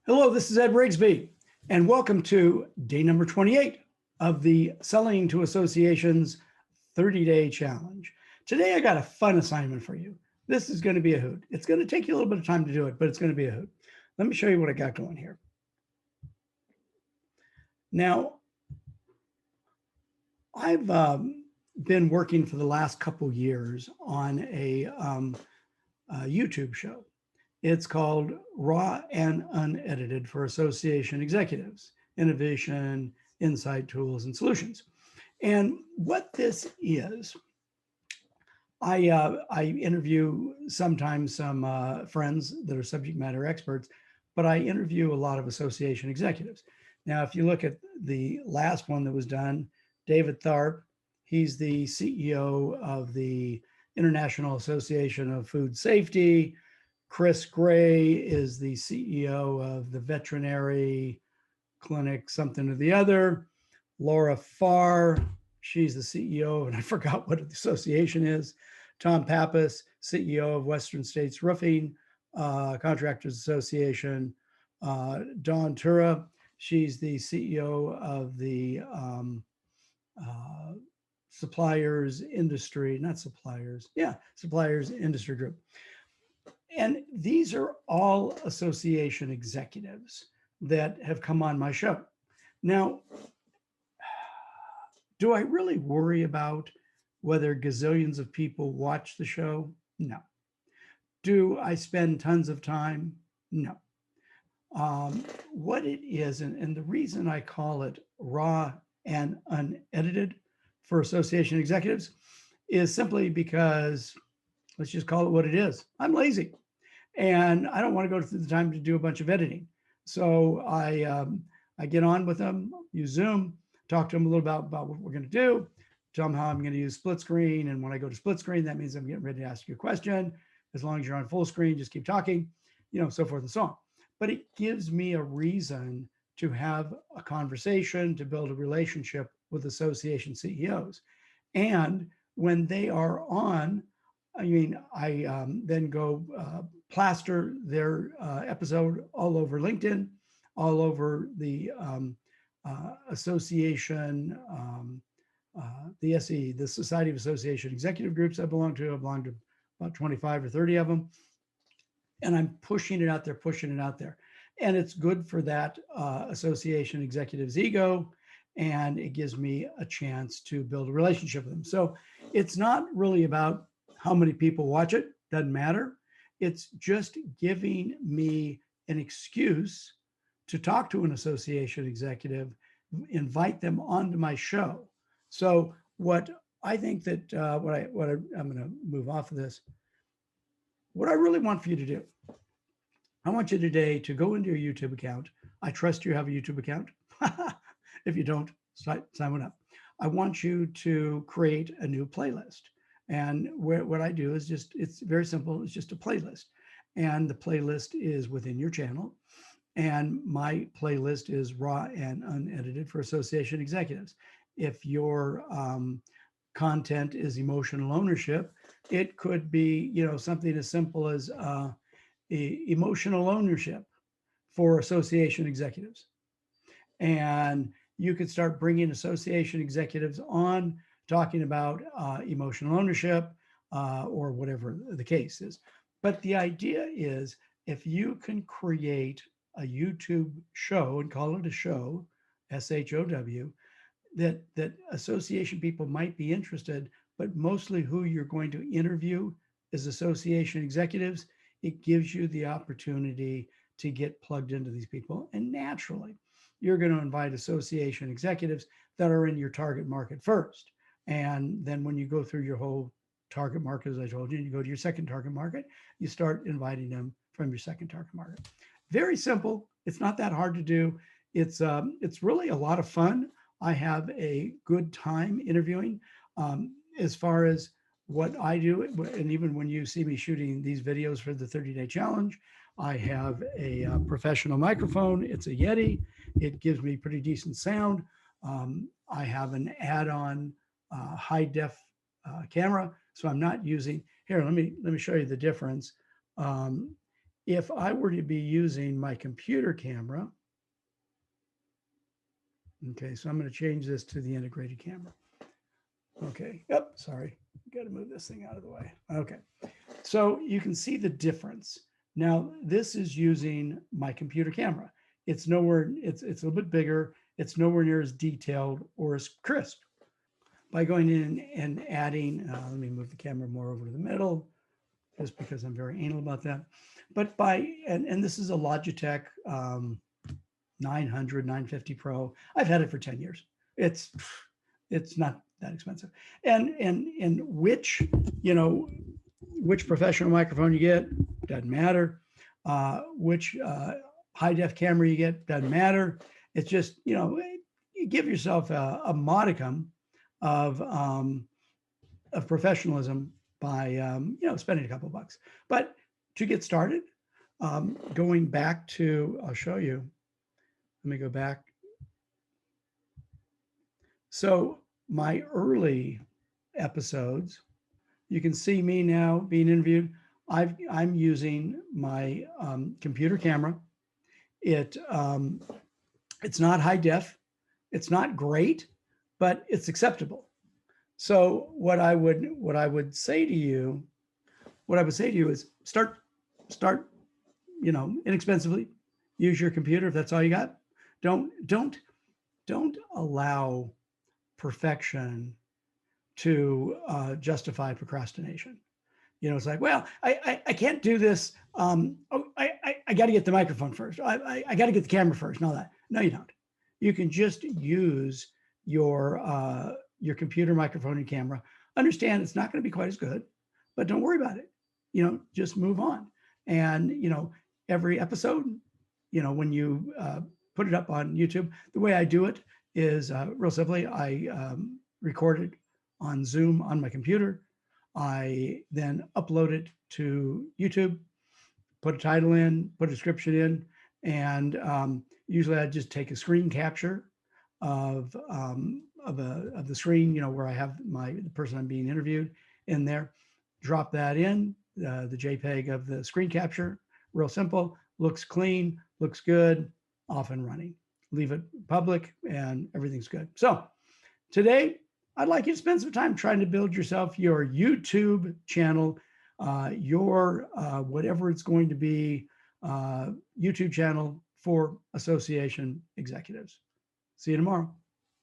Hello, this is Ed Rigsby, and welcome to day number 28 of the Selling to Associations 30-day challenge. Today, I got a fun assignment for you. This is going to be a hoot. It's going to take you a little bit of time to do it, but it's going to be a hoot. Let me show you what I got going here. Now, I've been working for the last couple years on a YouTube show. It's called Raw and Unedited for Association Executives, Innovation, Insight, Tools, and Solutions. And what this is, I interview sometimes some friends that are subject matter experts, but I interview a lot of association executives. Now, if you look at the last one that was done, David Tharp, he's the CEO of the International Association of Food Safety. Chris Gray is the CEO of the Veterinary Clinic, something or the other. Laura Farr, she's the CEO, and I forgot what the association is. Tom Pappas, CEO of Western States Roofing Contractors Association. Dawn Tura, she's the CEO of the Suppliers Industry, not Suppliers, Suppliers Industry Group. And these are all association executives that have come on my show. Now, do I really worry about whether gazillions of people watch the show? No. Do I spend tons of time? No. What it is, and the reason I call it raw and unedited for association executives is simply because, let's just call it what it is. I'm lazy and I don't want to go through the time to do a bunch of editing. So I get on with them, use Zoom, talk to them a little about what we're going to do, tell them how I'm going to use split screen. And when I go to split screen, that means I'm getting ready to ask you a question. As long as you're on full screen, just keep talking, so forth and so on. But it gives me a reason to have a conversation, to build a relationship with association CEOs. And when they are on, I then go plaster their episode all over LinkedIn, all over the association, the SE, the Society of Association Executive Groups I belong to. I belong to about 25 or 30 of them. And I'm pushing it out there, And it's good for that association executive's ego. And it gives me a chance to build a relationship with them. So it's not really about how many people watch it, doesn't matter. It's just giving me an excuse to talk to an association executive, invite them onto my show. So what I think that I'm going to move off of this. What I really want for you to do, I want you today to go into your YouTube account. I trust you have a YouTube account. If you don't, sign one up. I want you to create a new playlist. And what I do is it's very simple. It's just a playlist. And the playlist is within your channel. And my playlist is raw and unedited for association executives. If your content is emotional ownership, it could be, something as simple as emotional ownership for association executives. And you could start bringing association executives on talking about emotional ownership or whatever the case is. But the idea is if you can create a YouTube show and call it a show, SHOW, that association people might be interested, but mostly who you're going to interview is association executives, it gives you the opportunity to get plugged into these people. And naturally, you're going to invite association executives that are in your target market first. And then when you go through your whole target market, as I told you, you go to your second target market, you start inviting them from your second target market. Very simple. It's not that hard to do. It's really a lot of fun. I have a good time interviewing. As far as what I do, and even when you see me shooting these videos for the 30-day challenge, I have a professional microphone. It's a Yeti. It gives me pretty decent sound. I have an add-on high def camera, so I'm not using. Here, let me show you the difference. if I were to be using my computer camera, okay, so I'm going to change this to the integrated camera. Okay, yep, sorry, got to move this thing out of the way. Okay, so you can see the difference. Now, this is using my computer camera. It's nowhere, it's a little bit bigger. It's nowhere near as detailed or as crisp. By going in and adding, let me move the camera more over to the middle, just because I'm very anal about that. But and this is a Logitech 900, 950 Pro. I've had it for 10 years. It's not that expensive. And which, which professional microphone you get, doesn't matter. Which high def camera you get, doesn't matter. It's just, you give yourself a modicum of professionalism by, spending a couple of bucks. But to get started, going back to, I'll show you. Let me go back. So my early episodes, you can see me now being interviewed. I'm using my computer camera. It's not high def. It's not great, but it's acceptable. So what I would say to you is start, inexpensively. Use your computer if that's all you got. Don't allow perfection to justify procrastination. It's like, well, I can't do this. I got to get the microphone first. I got to get the camera first and all that. No, you don't. You can just use your computer microphone and camera. Understand it's not going to be quite as good, but don't worry about it. Just move on. And, every episode, when you put it up on YouTube, the way I do it is real simply. I record it on Zoom on my computer. I then upload it to YouTube, put a title in, put a description in, and usually I just take a screen capture of the screen, where I have the person I'm being interviewed in there, drop that in, the JPEG of the screen capture, real simple, looks clean, looks good, off and running. Leave it public and everything's good. So today, I'd like you to spend some time trying to build yourself your YouTube channel, your whatever it's going to be, YouTube channel for association executives. See you tomorrow.